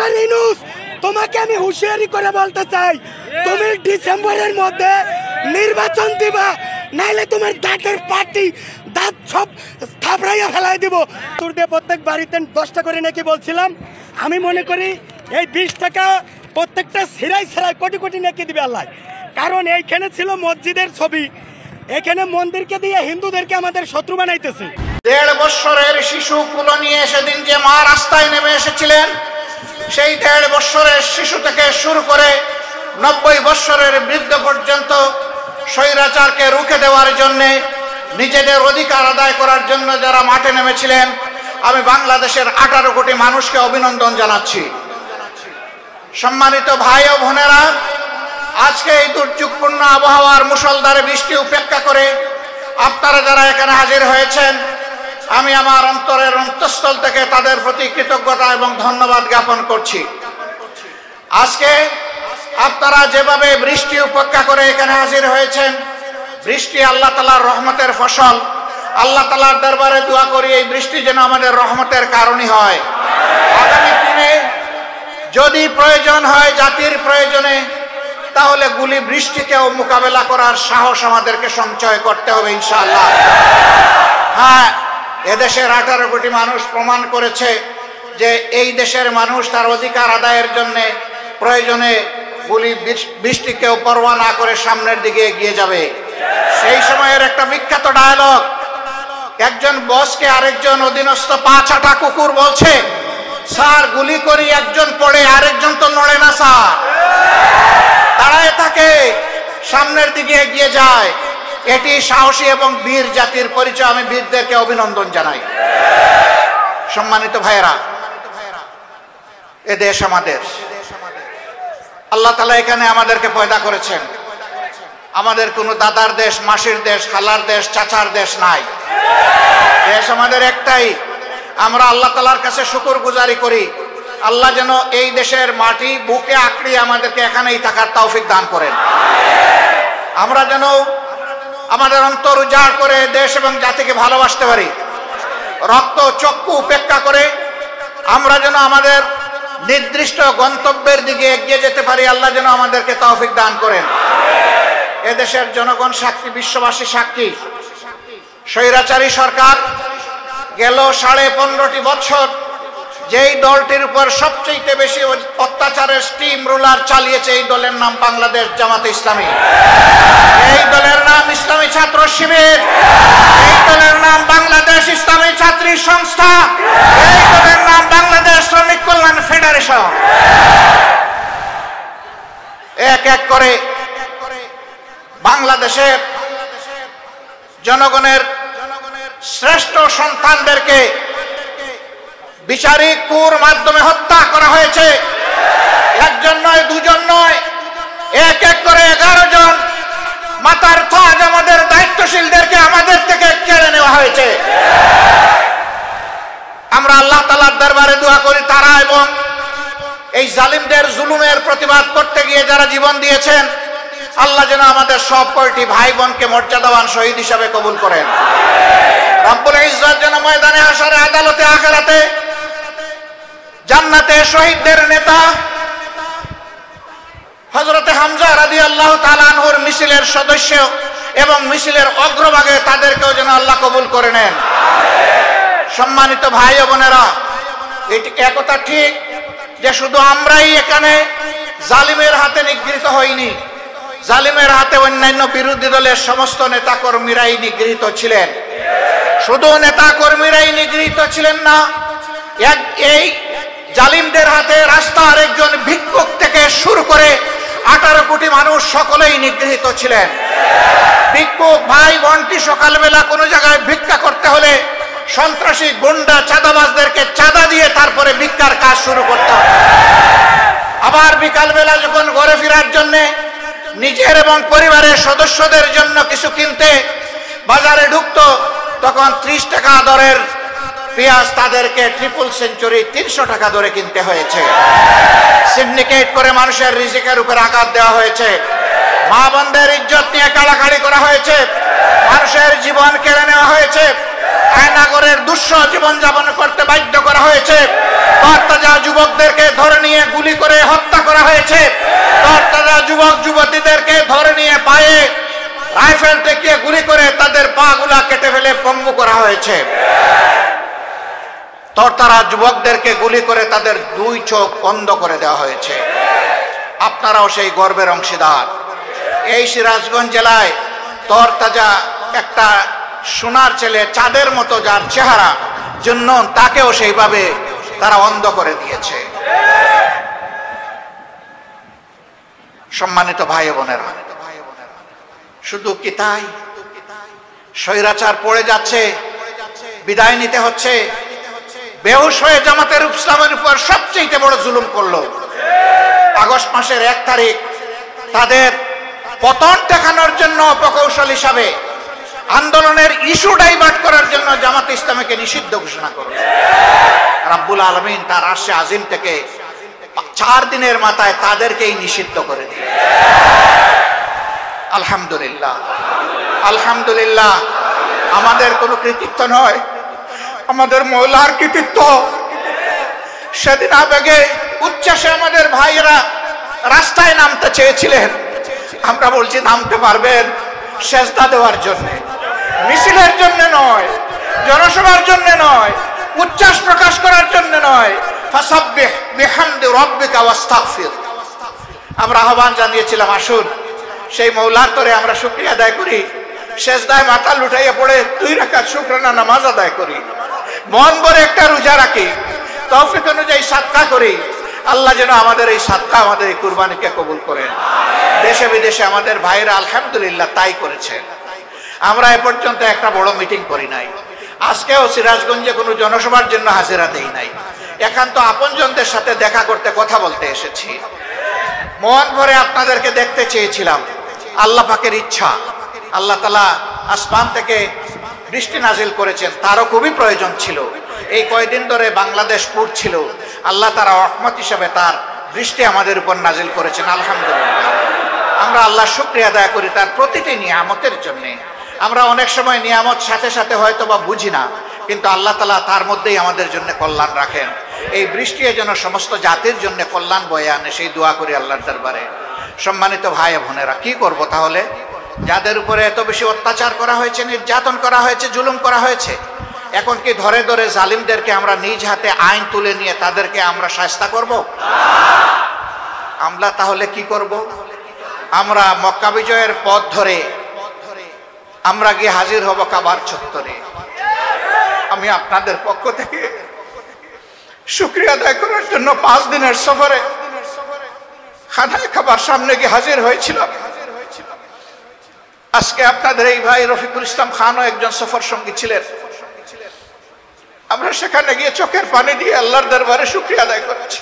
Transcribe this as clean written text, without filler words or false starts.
Doctor Yunus, তোমাকে আমি হুঁশিয়ারি করে বলতে চাই, তুমি ডিসেম্বরের মধ্যে নির্বাচন দিবা, নাইলে তোমার দাঁতের পাটি দাঁত সব থাপড়াইয়া ফেলাই দিব। তোর দিয়ে প্রত্যেক বাড়িতে 10টা করে নাকি বলছিলাম। আমি মনে করি এই 20 টাকা প্রত্যেকটা সিরাই সিরাই কোটি কোটি নাকি দিবে আল্লাহ। কারণ এইখানে ছিল মসজিদের ছবি, এখানে মন্দিরকে দিয়ে হিন্দুদেরকে আমাদের শত্রু বানাইতেছে। 1.5 বছরের শিশু কুলো নিয়ে সেদিন যে মা রাস্তায় নেমে এসেছিলেন, সেই 1.5 বছরের শিশু থেকে শুরু করে 90 বছরের বৃদ্ধ পর্যন্ত স্বৈরাচারকে রুখে দেওয়ার জন্যে, নিজেদের অধিকার আদায় করার জন্য যারা মাঠে নেমেছিলেন, আমি বাংলাদেশের 18 কোটি মানুষকে অভিনন্দন জানাচ্ছি। সম্মানিত ভাই ও বোনেরা, আজকে এই দুর্যোগপূর্ণ আবহাওয়ার মুষলধারে বৃষ্টি উপেক্ষা করে আপনারা যারা এখানে হাজির হয়েছেন, আমি আমার অন্তরের অন্তঃস্থল থেকে তাদের প্রতি কৃতজ্ঞতা এবং ধন্যবাদ জ্ঞাপন করছি। আজকে আপনারা যেভাবে বৃষ্টি উপেক্ষা করে এখানে হাজির হয়েছেন, বৃষ্টি আল্লাহ তাআলার রহমতের ফসল। আল্লাহ তাআলার দরবারে দোয়া করি এই বৃষ্টি যেন আমাদের রহমতের কারণই হয়। আগামী দিনে যদি প্রয়োজন হয় জাতির প্রয়োজনে, তাহলে গুলি বৃষ্টিকেও মোকাবেলা করার সাহস আমাদেরকে সঞ্চয় করতে হবে ইনশাআল্লাহ। হ্যাঁ, এদেশের 18 কোটি মানুষ প্রমাণ করেছে যে এই দেশের মানুষ তার অধিকার আদায়ের জন্য প্রয়োজনে গুলি বৃষ্টিকেও পরোয়া না করে সামনের দিকে এগিয়ে যাবে। সেই সময়ের একটা বিখ্যাত ডায়লগ, একজন বসকে আরেকজন অধীনস্থ 5-6টা কুকুর বলছে, স্যার গুলি করি, একজন পড়ে আরেকজন তো নড়ে না স্যার, দাঁড়ায় থাকে, সামনের দিকে এগিয়ে যায়। এটি সাহসী এবং বীর জাতির পরিচয়। আমি বীরদেরকে অভিনন্দন জানাই। সম্মানিত ভাইয়েরা, এ দেশ আমাদের, আল্লাহ তাআলা এখানে আমাদেরকে পয়দা করেছেন। আমাদের কোনো দাদার দেশ, মাসির দেশ, খালার দেশ, চাচার দেশ নাই। দেশ আমাদের একটাই। আমরা আল্লাহ তাআলার কাছে শুকরগুজারি করি, আল্লাহ যেন এই দেশের মাটি বুকে আঁকড়িয়ে আমাদেরকে এখানেই থাকার তৌফিক দান করেন। আমরা যেন আমাদের অন্তর উজাড় করে দেশ এবং জাতিকে ভালোবাসতে পারি। রক্ত চক্ষু উপেক্ষা করে আমরা যেন আমাদের নির্দিষ্ট গন্তব্যের দিকে এগিয়ে যেতে পারি। আল্লাহ যেন আমাদেরকে তৌফিক দান করেন। এদেশের জনগণ সাক্ষী, বিশ্ববাসী সাক্ষী, স্বৈরাচারী সরকার গেল 15.5 বছর যেই দলটির উপর সবচেয়ে বেশি অত্যাচারের স্টিম রুলার চালিয়েছে, এই দলের নাম বাংলাদেশ জামাতে ইসলামী। এই দলের নাম ইসলামী ছাত্র শিবির। এই দলের নাম বাংলাদেশ ইসলামী ছাত্রী সংস্থা। এই দলের নাম বাংলাদেশ শ্রমিক কল্যাণ ফেডারেশন। এক এক করে বাংলাদেশের জনগণের শ্রেষ্ঠ সন্তানদেরকে বিচারিক কুর মাধ্যমে হত্যা করা হয়েছে। একজন নয়, দুজন নয়, এক এক করে 11 জন মাতার তাজ আমাদের দায়িত্বশীলদেরকে আমাদের থেকে কেড়ে নেওয়া হয়েছে। আমরা আল্লাহ তাআলার দরবারে দোয়া করি, তারা এবং এই জালিমদের জুলুমের প্রতিবাদ করতে গিয়ে যারা জীবন দিয়েছেন, আল্লাহ যেন আমাদের সব কয়টি ভাই বোনকে মর্যাদাবান শহীদ হিসাবে কবুল করেন। রব্বুল ইজ্জত যেন ময়দানে হাশরে, আদালতে, আখিরাতে, জান্নাতে শহীদদের নেতা হযরত হামজা রাদিয়াল্লাহু তাআলা আনহুর মিছিলের সদস্য এবং মিছিলের অগ্রভাগে তাদেরকেও যেন আল্লাহ কবুল করে নেন। সম্মানিত ভাই ও বোনেরা, এটি একথা ঠিক যে শুধু আমরাই এখানে জালিমের হাতে নিগৃহীত হইনি। জালিমের হাতে অন্যান্য বিরোধী দলের সমস্ত নেতা কর্মীরাই নিগৃহীত ছিলেন। শুধু নেতা কর্মীরাই নিগৃহীত ছিলেন না, এই জালিমদের হাতে রাস্তার একজন ভিক্ষুক থেকে শুরু করে 18 কোটি মানুষ সকলেই নিগৃহীত ছিলেন। ভিক্ষুক ভাই বোনটি সকালবেলা কোনো জায়গায় ভিক্ষা করতে হলে সন্ত্রাসী গুন্ডা চাঁদাবাজদেরকে চাঁদা দিয়ে তারপরে ভিক্ষার কাজ শুরু করতে হবে। আবার বিকালবেলা যখন ঘরে ফেরার জন্য নিজের এবং পরিবারের সদস্যদের জন্য কিছু কিনতে বাজারে ঢুকতো, তখন 30 টাকা দরের পেঁয়াজ তাদেরকে ট্রিপল সেঞ্চুরি 300 টাকা দরে কিনতে হয়েছে। সিন্ডিকেট করে মানুষের রিজিকের উপর আঘাত দেওয়া হয়েছে। মা বোনদের ইজ্জত নিয়ে কাড়াকাড়ি করা হয়েছে। মানুষের জীবন কেড়ে নেওয়া হয়েছে। আয়নাগরের দুঃসহ জীবনযাপন করতে বাধ্য করা হয়েছে। তরতাজা যুবকদেরকে ধরে নিয়ে গুলি করে হত্যা করা হয়েছে। তরতাজা যুবক যুবতীদেরকে ধরে নিয়ে পায়ে রাইফেল ঠেকিয়ে গুলি করে তাদের পা গুলা কেটে ফেলে পঙ্গু করা হয়েছে। তরতাজা যুবকদেরকে গুলি করে তাদের দুই চোখ বন্ধ করে দেওয়া হয়েছে। আপনারাও সেই গর্বের অংশীদার। এই সিরাজগঞ্জ জেলায় তরতাজা একটা সোনার ছেলে, চাঁদের মতো যার চেহারা, জন্য তাকেও সেইভাবে তারা অন্ধ করে দিয়েছে। সম্মানিত ভাই বোনেরা, শুধু কি তাই? স্বৈরাচার পড়ে যাচ্ছে, বিদায় নিতে হচ্ছে। বেহুশ হয়ে জামাতের ইসলামের উপর সবচেয়ে বড় জুলুম করলো। আগস্ট মাসের 1 তারিখ তাদের পতন দেখানোর জন্য প্রকৌশল হিসাবে আন্দোলনের ইস্যু ডাইভার্ট করার জন্য জামাত ইসলামীকে নিষিদ্ধ ঘোষণা করল। রাব্বুল আলামিন তার আরশে আজিম থেকে 4 দিনের মাথায় তাদেরকেই নিষিদ্ধ করে দিল। আলহামদুলিল্লাহ, আলহামদুলিল্লাহ। আমাদের কোনো কৃতিত্ব নয়, আমাদের মওলার কৃতিত্ব। সেদিন আবেগে উচ্ছ্বাসে আমাদের ভাইয়েরা রাস্তায় নামতে চেয়েছিলেন। আমরা বলছি নামতে পারবেন সেজদা দেওয়ার জন্য, মিছিলের জন্য নয়, জনসভার জন্য নয়, উচ্ছ্বাস প্রকাশ করার জন্য নয়। ফাসাব্বিহ বিহামদি রাব্বিকা ওয়াস্তাগফির। আমরা আহ্বান জানিয়েছিলাম, আসুন সেই মওলার তরে আমরা শুকরিয়া আদায় করি, সেজদায় মাথা লুটাইয়া পড়ে 2 রাকাত শুকরানা নামাজ আদায় করি, মন ভরে একটা রোজা রাখি, তৌফিক অনুযায়ী সাদকা করি। আল্লাহ যেন আমাদের এই সাদকা, আমাদের এই কুরবানিকে কবুল করেন। দেশে বিদেশে আমাদের ভাইরা আলহামদুলিল্লাহ তাই করেছে। আমরা এ পর্যন্ত একটা বড় মিটিং করি নাই। আজকেও সিরাজগঞ্জে কোনো জনসভার জন্য হাজিরা দেই নাই। একান্ত আপনজনদের সাথে দেখা করতে, কথা বলতে এসেছি। মন ভরে আপনাদেরকে দেখতে চেয়েছিলাম। আল্লাহ পাকের ইচ্ছা, আল্লাহ তাআলা আসমান থেকে বৃষ্টি নাজিল করেছেন, তারও খুবই প্রয়োজন ছিল। এই কয়দিন ধরে বাংলাদেশ পুড়ছিল, আল্লাহ তারা রহমত হিসেবে তার বৃষ্টি আমাদের উপর নাজিল করেছেন। আলহামদুলিল্লাহ, আমরা আল্লাহ শুকরিয়া আদায় করি তার প্রতিটি নিয়ামতের জন্য। আমরা অনেক সময় নিয়ামত সাথে সাথে হয়তো বা বুঝি না, কিন্তু আল্লাহ তাআলা তার মধ্যেই আমাদের জন্য কল্যাণ রাখেন। এই বৃষ্টি যেন সমস্ত জাতির জন্য কল্যাণ বয়ে আনে, সেই দোয়া করি আল্লাহর দরবারে। সম্মানিত ভাই বোনেরা, কি করব তাহলে? যাদের উপরে এত বেশি অত্যাচার করা হয়েছে, নির্যাতন করা হয়েছে, জুলুম করা হয়েছে, এখন কি ধরে ধরে জালিমদেরকে আমরা নিজ হাতে আইন তুলে নিয়ে তাদেরকে আমরা শায়েস্তা করব? আমরা তাহলে কি করব? আমরা মক্কা বিজয়ের পথ ধরে আমরা গিয়ে হাজির হব কাবার চত্বরে। আমি আপনাদের পক্ষ থেকে শুকরিয়া আদায় করার জন্য 5 দিনের সফরে খানায় কাবার সামনে গিয়ে হাজির হয়েছিলাম। আজকে আপনাদের এই ভাই রফিকুল ইসলাম খানও একজন সফর সঙ্গী ছিলেন। আমরা সেখানে গিয়ে চোখের পানি দিয়ে আল্লাহর দরবারে শুকরিয়া আদায় করেছি।